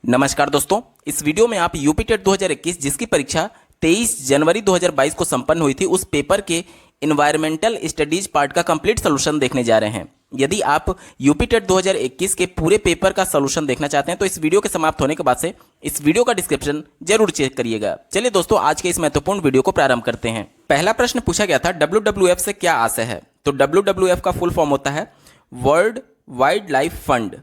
नमस्कार दोस्तों, इस वीडियो में आप यूपी टेट 2021 जिसकी परीक्षा 23 जनवरी 2022 को संपन्न हुई थी उस पेपर के इन्वायरमेंटल स्टडीज पार्ट का कंप्लीट सोल्यूशन देखने जा रहे हैं। यदि आप यूपी टेट 2021 के पूरे पेपर का सोल्यूशन देखना चाहते हैं तो इस वीडियो के समाप्त होने के बाद से इस वीडियो का डिस्क्रिप्शन जरूर चेक करिएगा। चलिए दोस्तों, आज के इस महत्वपूर्ण वीडियो को प्रारंभ करते हैं। पहला प्रश्न पूछा गया था, WWF से क्या आशय है? तो WWF का फुल फॉर्म होता है वर्ल्ड वाइल्ड लाइफ फंड।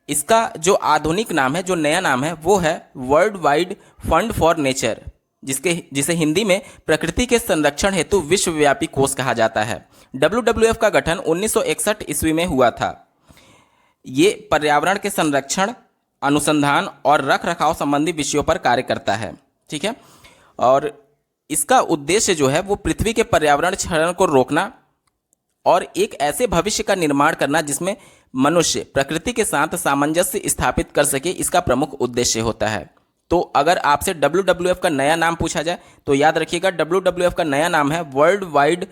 इसका जो आधुनिक नाम है, जो नया नाम है, वो है world wide fund for nature, जिसे हिंदी में प्रकृति के संरक्षण हेतु विश्वव्यापी कोष कहा जाता है। WWF का गठन 1961 ईस्वी में हुआ था। ये पर्यावरण के संरक्षण, अनुसंधान और रख रखाव संबंधी विषयों पर कार्य करता है। ठीक है, और इसका उद्देश्य जो है वो पृथ्वी के पर्यावरण क्षरण को रोकना और एक ऐसे भविष्य का निर्माण करना जिसमें मनुष्य प्रकृति के साथ सामंजस्य स्थापित कर सके, इसका प्रमुख उद्देश्य होता है। तो अगर आपसे WWF का नया नाम पूछा जाए तो याद रखिएगा, WWF का नया नाम है world wide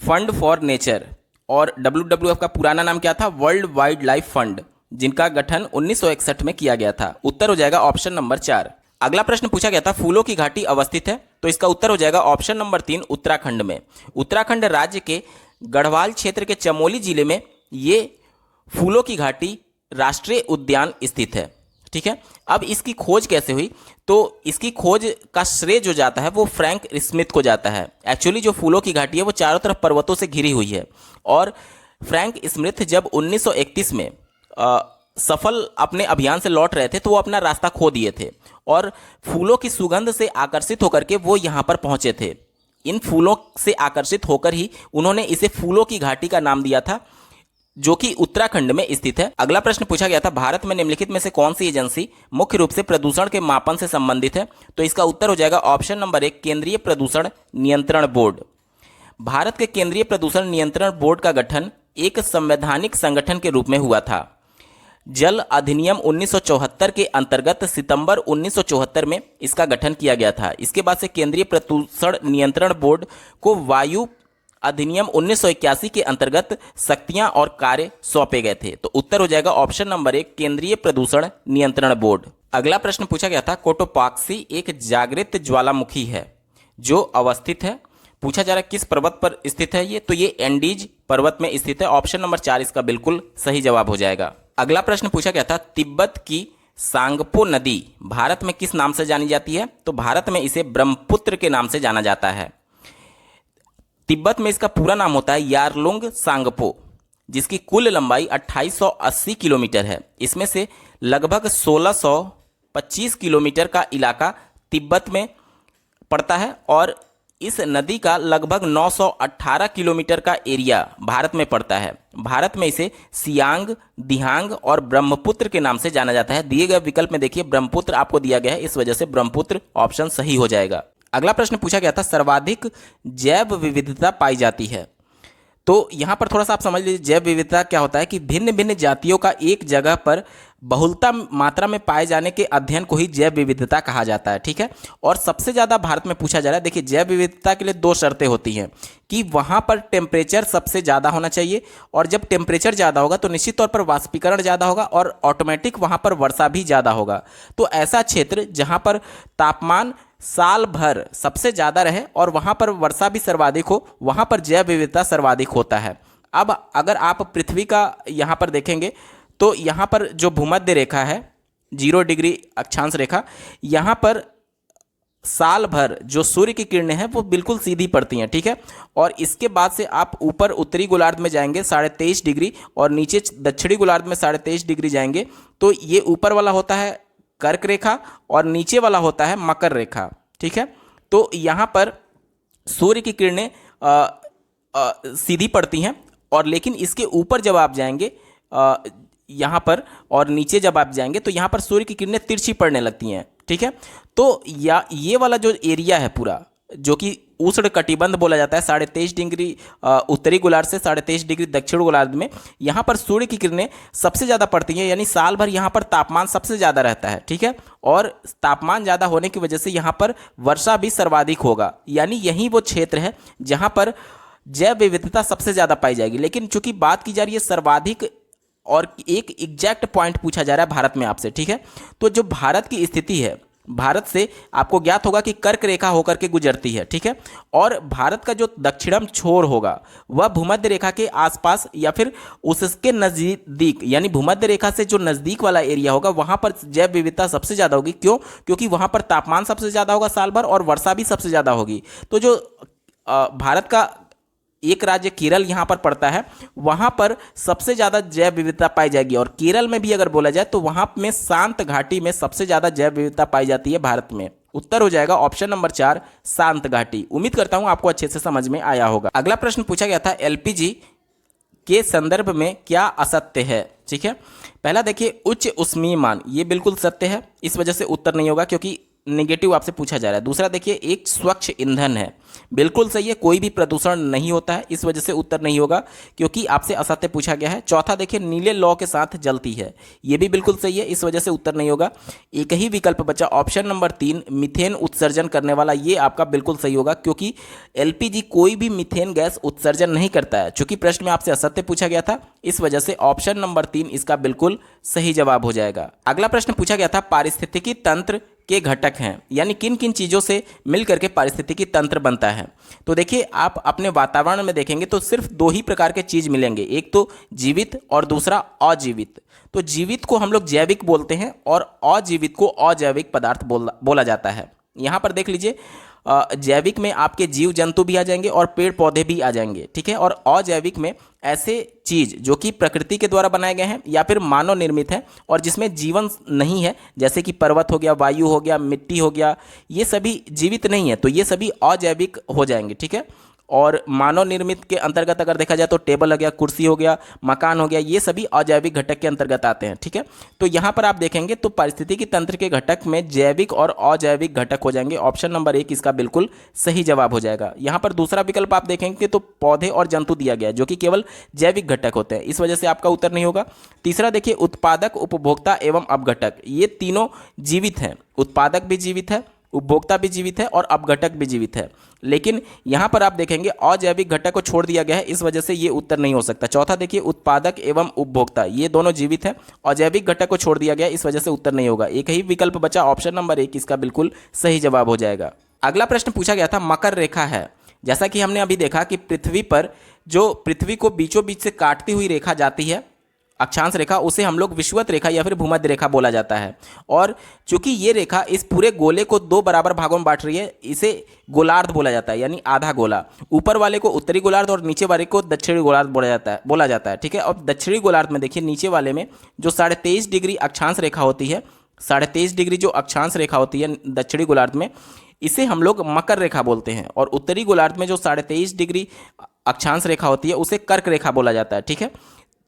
fund for nature और WWF का पुराना नाम क्या था? वर्ल्ड वाइल्ड लाइफ फंड, जिनका गठन 1961 में किया गया था। उत्तर हो जाएगा ऑप्शन नंबर 4। अगला प्रश्न पूछा गया था, फूलों की घाटी अवस्थित है? तो इसका उत्तर हो जाएगा ऑप्शन नंबर 3, उत्तराखंड में। उत्तराखंड राज्य के गढ़वाल क्षेत्र के चमोली जिले में ये फूलों की घाटी राष्ट्रीय उद्यान स्थित है। ठीक है, अब इसकी खोज कैसे हुई? तो इसकी खोज का श्रेय जो जाता है वो फ्रैंक स्मिथ को जाता है। एक्चुअली जो फूलों की घाटी है वो चारों तरफ पर्वतों से घिरी हुई है और फ्रैंक स्मिथ जब 1931 में सफल अपने अभियान से लौट रहे थे तो वो अपना रास्ता खो दिए थे और फूलों की सुगंध से आकर्षित होकर के वो यहाँ पर पहुंचे थे। इन फूलों से आकर्षित होकर ही उन्होंने इसे फूलों की घाटी का नाम दिया था, जो कि उत्तराखंड में स्थित है। अगला प्रश्न पूछा गया था, भारत में निम्नलिखित में से कौन सी एजेंसी मुख्य रूप से प्रदूषण के मापन से संबंधित है? तो इसका उत्तर हो जाएगा ऑप्शन नंबर 1, केंद्रीय प्रदूषण नियंत्रण बोर्ड। भारत के केंद्रीय प्रदूषण नियंत्रण बोर्ड का गठन एक संवैधानिक संगठन के रूप में हुआ था। जल अधिनियम 1974 के अंतर्गत सितंबर 1974 में इसका गठन किया गया था। इसके बाद से केंद्रीय प्रदूषण नियंत्रण बोर्ड को वायु अधिनियम 1981 के अंतर्गत शक्तियां और कार्य सौंपे गए थे। तो उत्तर हो जाएगा ऑप्शन नंबर 1, केंद्रीय प्रदूषण नियंत्रण बोर्ड। अगला प्रश्न पूछा गया था, कोटोपाक्सी एक जागृत ज्वालामुखी है जो अवस्थित है। पूछा जा रहा है किस पर्वत पर स्थित है ये? तो ये एंडीज पर्वत में स्थित है। ऑप्शन नंबर 4 इसका बिल्कुल सही जवाब हो जाएगा। अगला प्रश्न पूछा गया था, तिब्बत की सांगपो नदी भारत में किस नाम से जानी जाती है? तो भारत में इसे ब्रह्मपुत्र के नाम से जाना जाता है। तिब्बत में इसका पूरा नाम होता है यारलुंग सांगपो, जिसकी कुल लंबाई 2880 किलोमीटर है। इसमें से लगभग 1625 किलोमीटर का इलाका तिब्बत में पड़ता है और इस नदी का लगभग 918 किलोमीटर का एरिया भारत में पड़ता है। भारत में इसे सियांग, दिहांग और ब्रह्मपुत्र के नाम से जाना जाता है। दिए गए विकल्प में देखिए ब्रह्मपुत्र आपको दिया गया है, इस वजह से ब्रह्मपुत्र ऑप्शन सही हो जाएगा। अगला प्रश्न पूछा गया था, सर्वाधिक जैव विविधता पाई जाती है? तो यहाँ पर थोड़ा सा आप समझ लीजिए, जैव विविधता क्या होता है कि भिन्न भिन्न जातियों का एक जगह पर बहुलता मात्रा में पाए जाने के अध्ययन को ही जैव विविधता कहा जाता है। ठीक है, और सबसे ज़्यादा भारत में पूछा जा रहा है। देखिए, जैव विविधता के लिए 2 शर्तें होती हैं कि वहाँ पर टेम्परेचर सबसे ज़्यादा होना चाहिए और जब टेम्परेचर ज़्यादा होगा तो निश्चित तौर पर वाष्पीकरण ज़्यादा होगा और ऑटोमेटिक वहाँ पर वर्षा भी ज़्यादा होगा। तो ऐसा क्षेत्र जहाँ पर तापमान साल भर सबसे ज़्यादा रहे और वहाँ पर वर्षा भी सर्वाधिक हो, वहाँ पर जैव विविधता सर्वाधिक होता है। अब अगर आप पृथ्वी का यहाँ पर देखेंगे तो यहाँ पर जो भूमध्य रेखा है, 0 डिग्री अक्षांश रेखा, यहाँ पर साल भर जो सूर्य की किरणें हैं वो बिल्कुल सीधी पड़ती हैं। ठीक है, और इसके बाद से आप ऊपर उत्तरी गोलार्ध में जाएंगे 23.5 डिग्री और नीचे दक्षिणी गोलार्ध में 23.5 डिग्री जाएंगे तो ये ऊपर वाला होता है कर्क रेखा और नीचे वाला होता है मकर रेखा। ठीक है, तो यहाँ पर सूर्य की किरणें सीधी पड़ती हैं और लेकिन इसके ऊपर जब आप जाएंगे यहाँ पर और नीचे जब आप जाएंगे तो यहाँ पर सूर्य की किरणें तिरछी पड़ने लगती हैं। ठीक है, तो ये वाला जो एरिया है पूरा, जो कि उष्ण कटिबंध बोला जाता है, 23.5 डिग्री उत्तरी गोलार्ध से 23.5 डिग्री दक्षिण गोलार्ध में, यहाँ पर सूर्य की किरणें सबसे ज़्यादा पड़ती हैं, यानी साल भर यहाँ पर तापमान सबसे ज़्यादा रहता है। ठीक है, और तापमान ज़्यादा होने की वजह से यहाँ पर वर्षा भी सर्वाधिक होगा, यानी यही वो क्षेत्र है जहाँ पर जैव विविधता सबसे ज़्यादा पाई जाएगी। लेकिन चूंकि बात की जा रही है सर्वाधिक और एक एग्जैक्ट पॉइंट पूछा जा रहा है भारत में आपसे, ठीक है। तो जो भारत की स्थिति है, भारत से आपको ज्ञात होगा कि कर्क रेखा होकर के गुजरती है, ठीक है। और भारत का जो दक्षिणम छोर होगा वह भूमध्य रेखा के आसपास या फिर उसके नज़दीक, यानी भूमध्य रेखा से जो नज़दीक वाला एरिया होगा वहाँ पर जैव विविधता सबसे ज़्यादा होगी। क्यों? क्योंकि वहाँ पर तापमान सबसे ज़्यादा होगा साल भर और वर्षा भी सबसे ज़्यादा होगी। तो जो भारत का एक राज्य केरल यहाँ पर पड़ता है, वहाँ पर सबसे ज़्यादा जैव विविधता पाई जाएगी। और केरल में भी अगर बोला जाए तो वहाँ में शांत घाटी में सबसे ज़्यादा जैव विविधता पाई जाती है भारत में। उत्तर हो जाएगा ऑप्शन नंबर 4 शांत घाटी। उम्मीद करता हूँ आपको अच्छे से समझ में आया होगा। अगला प्रश्न पूछा गया था एलपीजी के संदर्भ में क्या असत्य है, ठीक है। पहला देखिए उच्च ऊष्मीय मान, ये बिल्कुल सत्य है, इस वजह से उत्तर नहीं होगा क्योंकि नेगेटिव आपसे पूछा जा रहा है। दूसरा देखिए एक स्वच्छ ईंधन है, बिल्कुल सही है, कोई भी प्रदूषण नहीं होता है, इस वजह से उत्तर नहीं होगा क्योंकि आपसे असत्य पूछा गया है। चौथा देखिए नीले लौ के साथ जलती है, ये भी बिल्कुल सही है, इस वजह से उत्तर नहीं होगा। एक ही विकल्प बचा ऑप्शन नंबर 3 मीथेन उत्सर्जन करने वाला, ये आपका बिल्कुल सही होगा क्योंकि एलपीजी कोई भी मीथेन गैस उत्सर्जन नहीं करता है। चूंकि प्रश्न में आपसे असत्य पूछा गया था, इस वजह से ऑप्शन नंबर 3 इसका बिल्कुल सही जवाब हो जाएगा। अगला प्रश्न पूछा गया था पारिस्थितिकी तंत्र के घटक हैं, यानी किन किन चीज़ों से मिलकर के पारिस्थितिकी तंत्र बनता है। तो देखिए आप अपने वातावरण में देखेंगे तो सिर्फ 2 ही प्रकार के चीज़ मिलेंगे, एक तो जीवित और दूसरा अजीवित। तो जीवित को हम लोग जैविक बोलते हैं और अजीवित को अजैविक पदार्थ बोला जाता है। यहाँ पर देख लीजिए जैविक में आपके जीव जंतु भी आ जाएंगे और पेड़ पौधे भी आ जाएंगे, ठीक है। और अजैविक में ऐसे चीज़ जो कि प्रकृति के द्वारा बनाए गए हैं या फिर मानव निर्मित है और जिसमें जीवन नहीं है, जैसे कि पर्वत हो गया, वायु हो गया, मिट्टी हो गया, ये सभी जीवित नहीं है, तो ये सभी अजैविक हो जाएंगे, ठीक है। और मानव निर्मित के अंतर्गत अगर देखा जाए तो टेबल हो गया, कुर्सी हो गया, मकान हो गया, ये सभी अजैविक घटक के अंतर्गत आते हैं, ठीक है। तो यहाँ पर आप देखेंगे तो पारिस्थितिकी तंत्र के घटक में जैविक और अजैविक घटक हो जाएंगे। ऑप्शन नंबर 1 इसका बिल्कुल सही जवाब हो जाएगा। यहाँ पर दूसरा विकल्प आप देखेंगे तो पौधे और जंतु दिया गया है जो कि केवल जैविक घटक होते हैं, इस वजह से आपका उत्तर नहीं होगा। तीसरा देखिए उत्पादक, उपभोक्ता एवं अपघटक, ये तीनों जीवित हैं, उत्पादक भी जीवित है, उपभोक्ता भी जीवित है और अपघटक भी जीवित है। लेकिन यहाँ पर आप देखेंगे अजैविक घटक को छोड़ दिया गया है, इस वजह से ये उत्तर नहीं हो सकता। चौथा देखिए उत्पादक एवं उपभोक्ता, ये दोनों जीवित है, अजैविक घटक को छोड़ दिया गया, इस वजह से उत्तर नहीं होगा। एक ही विकल्प बचा ऑप्शन नंबर 1 इसका बिल्कुल सही जवाब हो जाएगा। अगला प्रश्न पूछा गया था मकर रेखा है। जैसा कि हमने अभी देखा कि पृथ्वी पर जो पृथ्वी को बीचों बीच से काटती हुई रेखा जाती है, अक्षांश रेखा, उसे हम लोग विषुवत रेखा या फिर भूमध्य रेखा बोला जाता है। और चूंकि ये रेखा इस पूरे गोले को 2 बराबर भागों में बांट रही है, इसे गोलार्ध बोला जाता है, यानी आधा गोला। ऊपर वाले को उत्तरी गोलार्ध और नीचे वाले को दक्षिणी गोलार्ध बोला जाता है, ठीक है। और दक्षिणी गोलार्ध में देखिए नीचे वाले में जो 23.5 डिग्री अक्षांश रेखा होती है, 23.5 डिग्री जो अक्षांश रेखा होती है दक्षिणी गोलार्ध में, इसे हम लोग मकर रेखा बोलते हैं। और उत्तरी गोलार्ध में जो 23.5 डिग्री अक्षांश रेखा होती है उसे कर्क रेखा बोला जाता है, ठीक है।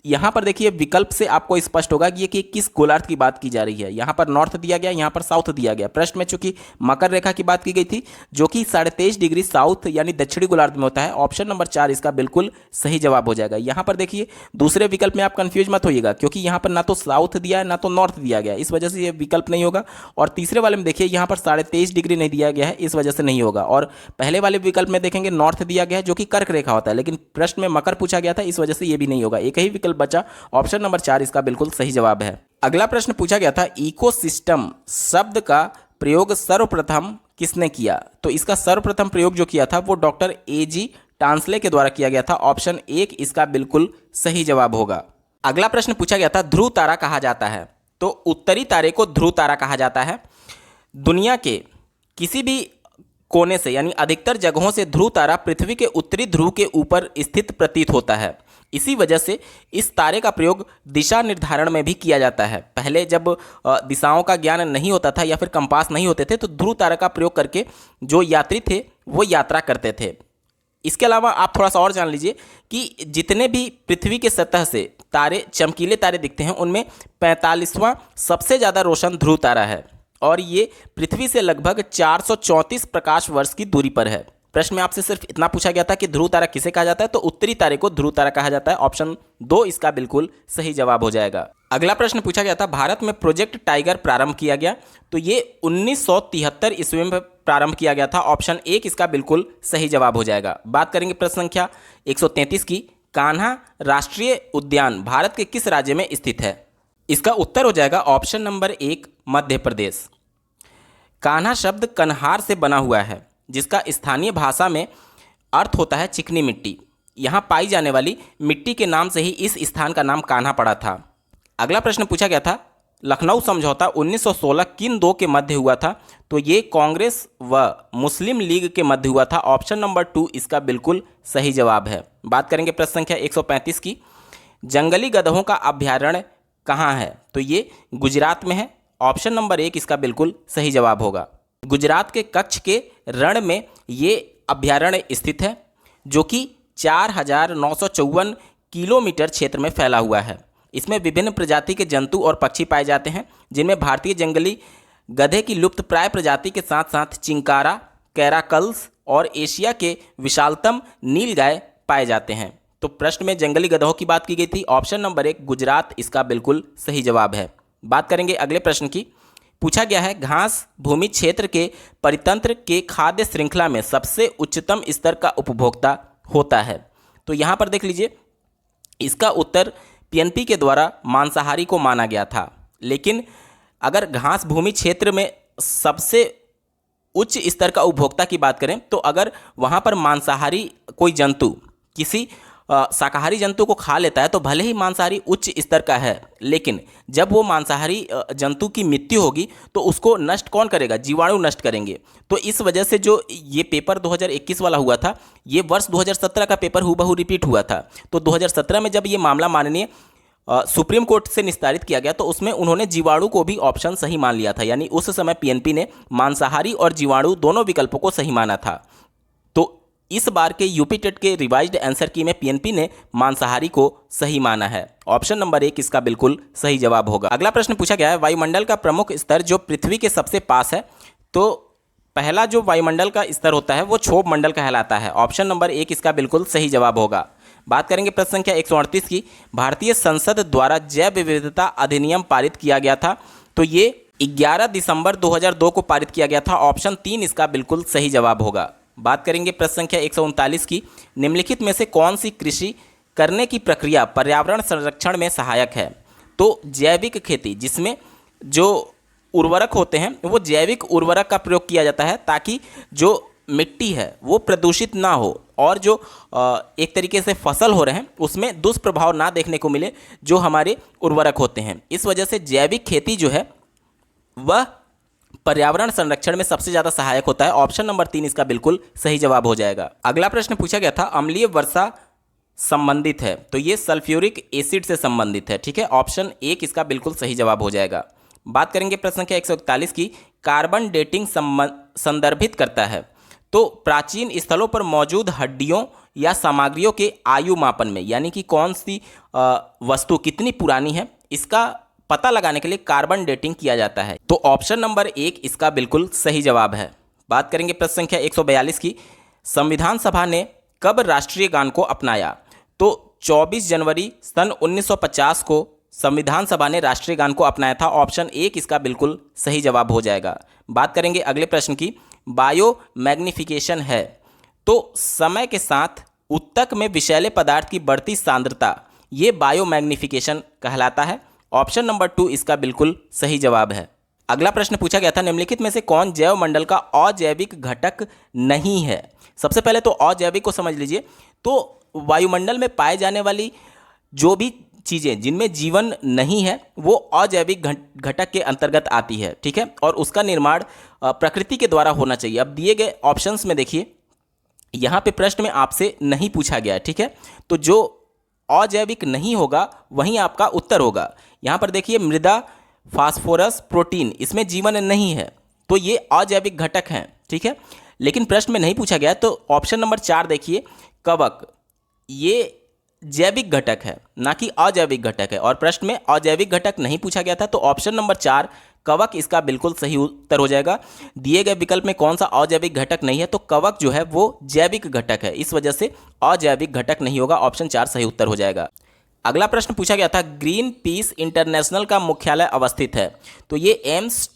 यहाँ पर देखिए विकल्प से आपको स्पष्ट होगा कि ये कि किस गोलार्ध की बात की जा रही है। यहाँ पर नॉर्थ दिया गया, यहाँ पर साउथ दिया गया। प्रश्न में चूंकि मकर रेखा की बात की गई थी जो कि 23.5 डिग्री साउथ यानी दक्षिणी गोलार्ध में होता है, ऑप्शन नंबर 4 इसका बिल्कुल सही जवाब हो जाएगा। यहाँ पर देखिए दूसरे विकल्प में आप कंफ्यूज मत होइएगा क्योंकि यहाँ पर ना तो साउथ दिया है ना तो नॉर्थ दिया गया, इस वजह से ये विकल्प नहीं होगा। और तीसरे वाले में देखिए यहाँ पर 23.5 डिग्री नहीं दिया गया है, इस वजह से नहीं होगा। और पहले वाले विकल्प में देखेंगे नॉर्थ दिया गया है जो कि कर्क रेखा होता है, लेकिन प्रश्न में मकर पूछा गया था, इस वजह से ये भी नहीं होगा। एक ही विकल्प बचा, ऑप्शन नंबर 4 इसका बिल्कुल सही जवाब है। अगला प्रश्न पूछा गया था इकोसिस्टम शब्द का प्रयोग सर्वप्रथम किसने किया। तो इसका सर्वप्रथम प्रयोग जो किया था वो डॉक्टर A.G. टांसले के द्वारा किया गया था। ऑप्शन 1 इसका बिल्कुल सही जवाब होगा। अगला प्रश्न पूछा गया था ध्रुव तारा कहा जाता है। तो उत्तरी तारे को ध्रुव तारा कहा जाता है। दुनिया के किसी भी कोने से यानी अधिकतर जगहों से ध्रुव तारा पृथ्वी के उत्तरी ध्रुव के ऊपर स्थित प्रतीत होता है। इसी वजह से इस तारे का प्रयोग दिशा निर्धारण में भी किया जाता है। पहले जब दिशाओं का ज्ञान नहीं होता था या फिर कंपास नहीं होते थे तो ध्रुव तारा का प्रयोग करके जो यात्री थे वो यात्रा करते थे। इसके अलावा आप थोड़ा सा और जान लीजिए कि जितने भी पृथ्वी के सतह से तारे, चमकीले तारे दिखते हैं, उनमें 45वां सबसे ज़्यादा रोशन ध्रुव तारा है और ये पृथ्वी से लगभग 434 प्रकाश वर्ष की दूरी पर है। प्रश्न में आपसे सिर्फ इतना पूछा गया था कि ध्रुव तारा किसे कहा जाता है, तो उत्तरी तारे को ध्रुव तारा कहा जाता है। ऑप्शन 2 इसका बिल्कुल सही जवाब हो जाएगा। अगला प्रश्न पूछा गया था भारत में प्रोजेक्ट टाइगर प्रारंभ किया गया। तो ये 1973 ईस्वी में प्रारंभ किया गया था। ऑप्शन 1 इसका बिल्कुल सही जवाब हो जाएगा। बात करेंगे प्रश्न संख्या 133 की कान्हा राष्ट्रीय उद्यान भारत के किस राज्य में स्थित है? इसका उत्तर हो जाएगा ऑप्शन नंबर 1 मध्य प्रदेश। कान्हा शब्द कन्हार से बना हुआ है, जिसका स्थानीय भाषा में अर्थ होता है चिकनी मिट्टी। यहाँ पाई जाने वाली मिट्टी के नाम से ही इस स्थान का नाम कान्हा पड़ा था। अगला प्रश्न पूछा गया था, लखनऊ समझौता 1916 किन दो के मध्य हुआ था? तो ये कांग्रेस व मुस्लिम लीग के मध्य हुआ था। ऑप्शन नंबर 2 इसका बिल्कुल सही जवाब है। बात करेंगे प्रश्न संख्या 135 की। जंगली गधों का अभ्यारण्य कहाँ है? तो ये गुजरात में है। ऑप्शन नंबर 1 इसका बिल्कुल सही जवाब होगा। गुजरात के कच्छ के रण में ये अभ्यारण्य स्थित है, जो कि 4,954 किलोमीटर क्षेत्र में फैला हुआ है। इसमें विभिन्न प्रजाति के जंतु और पक्षी पाए जाते हैं, जिनमें भारतीय जंगली गधे की लुप्त प्राय प्रजाति के साथ साथ चिंकारा, कैराकल्स और एशिया के विशालतम नीलगाय पाए जाते हैं। तो प्रश्न में जंगली गधों की बात की गई थी। ऑप्शन नंबर 1 गुजरात इसका बिल्कुल सही जवाब है। बात करेंगे अगले प्रश्न की। पूछा गया है, घास भूमि क्षेत्र के परितंत्र के खाद्य श्रृंखला में सबसे उच्चतम स्तर का उपभोक्ता होता है? तो यहाँ पर देख लीजिए, इसका उत्तर पीएनपी के द्वारा मांसाहारी को माना गया था। लेकिन अगर घास भूमि क्षेत्र में सबसे उच्च स्तर का उपभोक्ता की बात करें, तो अगर वहाँ पर मांसाहारी कोई जंतु किसी शाकाहारी जंतु को खा लेता है, तो भले ही मांसाहारी उच्च स्तर का है, लेकिन जब वो मांसाहारी जंतु की मृत्यु होगी तो उसको नष्ट कौन करेगा? जीवाणु नष्ट करेंगे। तो इस वजह से जो ये पेपर 2021 वाला हुआ था, ये वर्ष 2017 का पेपर हूबहू रिपीट हुआ था। तो 2017 में जब ये मामला माननीय सुप्रीम कोर्ट से निस्तारित किया गया, तो उसमें उन्होंने जीवाणु को भी ऑप्शन सही मान लिया था। यानी उस समय पीएनपी ने मांसाहारी और जीवाणु दोनों विकल्पों को सही माना था। तो इस बार के यूपी टेट के रिवाइज्ड आंसर की में पीएनपी ने मांसाहारी को सही माना है। ऑप्शन नंबर 1 इसका बिल्कुल सही जवाब होगा। अगला प्रश्न पूछा गया है, वायुमंडल का प्रमुख स्तर जो पृथ्वी के सबसे पास है? तो पहला जो वायुमंडल का स्तर होता है वो क्षोभ मंडल कहलाता है। ऑप्शन नंबर 1 इसका बिल्कुल सही जवाब होगा। बात करेंगे प्रश्न संख्या 138 की। भारतीय संसद द्वारा जैव विविधता अधिनियम पारित किया गया था, तो ये 11 दिसंबर 2002 को पारित किया गया था। ऑप्शन 3 इसका बिल्कुल सही जवाब होगा। बात करेंगे प्रश्न संख्या 139 की। निम्नलिखित में से कौन सी कृषि करने की प्रक्रिया पर्यावरण संरक्षण में सहायक है? तो जैविक खेती, जिसमें जो उर्वरक होते हैं वो जैविक उर्वरक का प्रयोग किया जाता है, ताकि जो मिट्टी है वो प्रदूषित ना हो और जो एक तरीके से फसल हो रहे हैं उसमें दुष्प्रभाव ना देखने को मिले जो हमारे उर्वरक होते हैं। इस वजह से जैविक खेती जो है वह पर्यावरण संरक्षण में सबसे ज़्यादा सहायक होता है। ऑप्शन नंबर 3 इसका बिल्कुल सही जवाब हो जाएगा। अगला प्रश्न पूछा गया था, अम्लीय वर्षा संबंधित है? तो ये सल्फ्यूरिक एसिड से संबंधित है। ठीक है, ऑप्शन 1 इसका बिल्कुल सही जवाब हो जाएगा। बात करेंगे प्रश्न संख्या 141 की। कार्बन डेटिंग संदर्भित करता है? तो प्राचीन स्थलों पर मौजूद हड्डियों या सामग्रियों के आयु मापन में, यानी कि कौन सी वस्तु कितनी पुरानी है, इसका पता लगाने के लिए कार्बन डेटिंग किया जाता है। तो ऑप्शन नंबर 1 इसका बिल्कुल सही जवाब है। बात करेंगे प्रश्न संख्या 142 की। संविधान सभा ने कब राष्ट्रीय गान को अपनाया? तो 24 जनवरी सन 1950 को संविधान सभा ने राष्ट्रीय गान को अपनाया था। ऑप्शन 1 इसका बिल्कुल सही जवाब हो जाएगा। बात करेंगे अगले प्रश्न की। बायो मैग्निफिकेशन है? तो समय के साथ ऊतक में विषैले पदार्थ की बढ़ती सांद्रता, ये बायो मैग्निफिकेशन कहलाता है। ऑप्शन नंबर 2 इसका बिल्कुल सही जवाब है। अगला प्रश्न पूछा गया था, निम्नलिखित में से कौन जैव मंडल का अजैविक घटक नहीं है? सबसे पहले तो अजैविक को समझ लीजिए। तो वायुमंडल में पाए जाने वाली जो भी चीज़ें जिनमें जीवन नहीं है वो अजैविक घटक के अंतर्गत आती है। ठीक है, और उसका निर्माण प्रकृति के द्वारा होना चाहिए। अब दिए गए ऑप्शंस में देखिए, यहाँ पे प्रश्न में आपसे नहीं पूछा गया है। ठीक है, तो जो अजैविक नहीं होगा वहीं आपका उत्तर होगा। यहाँ पर देखिए, मृदा, फास्फोरस, प्रोटीन, इसमें जीवन नहीं है, तो ये अजैविक घटक हैं। ठीक है, लेकिन प्रश्न में नहीं पूछा गया, तो ऑप्शन नंबर 4 देखिए, कवक, ये जैविक घटक है ना कि अजैविक घटक है, और प्रश्न में अजैविक घटक नहीं पूछा गया था। तो ऑप्शन नंबर 4 कवक इसका बिल्कुल सही उत्तर हो जाएगा। दिए गए विकल्प में कौन सा अजैविक घटक नहीं है? तो कवक जो है वो जैविक घटक है, इस वजह से अजैविक घटक नहीं होगा। ऑप्शन 4 सही उत्तर हो जाएगा। अगला प्रश्न पूछा गया था, ग्रीन पीस इंटरनेशनल का मुख्यालय अवस्थित है? तो ये एम्स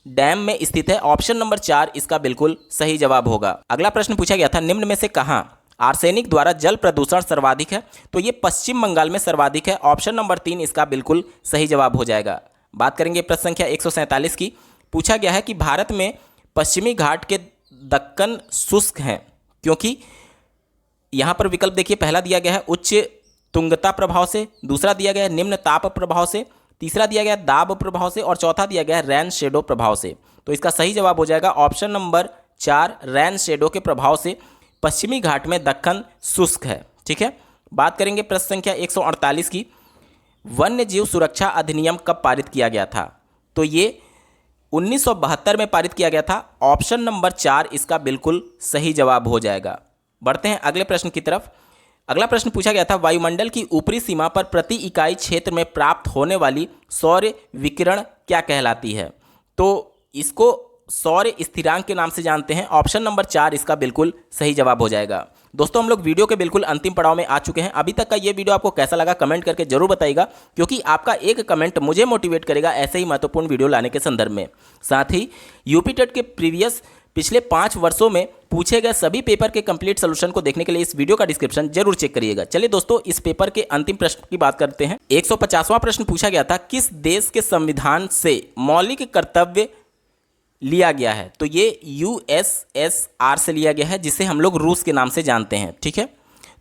डैम में स्थित है। ऑप्शन नंबर 4 इसका बिल्कुल सही जवाब होगा। अगला प्रश्न पूछा गया था, निम्न में से कहाँ आर्सेनिक द्वारा जल प्रदूषण सर्वाधिक है, तो ये पश्चिम बंगाल में सर्वाधिक है। ऑप्शन नंबर 3 इसका बिल्कुल सही जवाब हो जाएगा। बात करेंगे प्रश्न संख्या 147 की। पूछा गया है कि भारत में पश्चिमी घाट के दक्कन शुष्क हैं, क्योंकि यहाँ पर विकल्प देखिए, पहला दिया गया है उच्च तुंगता प्रभाव से, दूसरा दिया गया है निम्न ताप प्रभाव से, तीसरा दिया गया है दाब प्रभाव से और चौथा दिया गया है रैन शेडो प्रभाव से। तो इसका सही जवाब हो जाएगा ऑप्शन नंबर 4 रैन शेडो के प्रभाव से पश्चिमी घाट में दक्कन शुष्क है। ठीक है। बात करेंगे प्रश्न संख्या 148 की। वन्य जीव सुरक्षा अधिनियम कब पारित किया गया था? तो ये 1972 में पारित किया गया था। ऑप्शन नंबर 4 इसका बिल्कुल सही जवाब हो जाएगा। बढ़ते हैं अगले प्रश्न की तरफ। अगला प्रश्न पूछा गया था, वायुमंडल की ऊपरी सीमा पर प्रति इकाई क्षेत्र में प्राप्त होने वाली सौर विकिरण क्या कहलाती है? तो इसको सौर स्थिरांक के नाम से जानते हैं। ऑप्शन नंबर 4 इसका बिल्कुल सही जवाब हो जाएगा। दोस्तों, हम लोग वीडियो के बिल्कुल अंतिम पड़ाव में आ चुके हैं। अभी तक का ये वीडियो आपको कैसा लगा कमेंट करके जरूर बताइएगा, क्योंकि आपका एक कमेंट मुझे मोटिवेट करेगा ऐसे ही महत्वपूर्ण वीडियो लाने के संदर्भ में। साथ ही यूपी टेट के पिछले 5 वर्षों में पूछे गए सभी पेपर के कंप्लीट सोल्यूशन को देखने के लिए इस वीडियो का डिस्क्रिप्शन जरूर चेक करिएगा। चलिए दोस्तों, इस पेपर के अंतिम प्रश्न की बात करते हैं। 150वां प्रश्न पूछा गया था, किस देश के संविधान से मौलिक कर्तव्य लिया गया है? तो ये USSR से लिया गया है, जिसे हम लोग रूस के नाम से जानते हैं। ठीक है।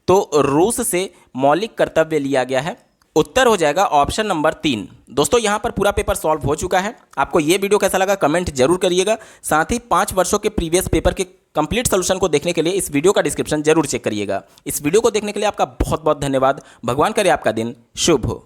तो रूस से मौलिक कर्तव्य लिया गया है। उत्तर हो जाएगा ऑप्शन नंबर 3। दोस्तों, यहाँ पर पूरा पेपर सॉल्व हो चुका है। आपको ये वीडियो कैसा लगा कमेंट जरूर करिएगा। साथ ही 5 वर्षों के प्रीवियस पेपर के कंप्लीट सोल्यूशन को देखने के लिए इस वीडियो का डिस्क्रिप्शन जरूर चेक करिएगा। इस वीडियो को देखने के लिए आपका बहुत बहुत धन्यवाद। भगवान करे आपका दिन शुभ हो।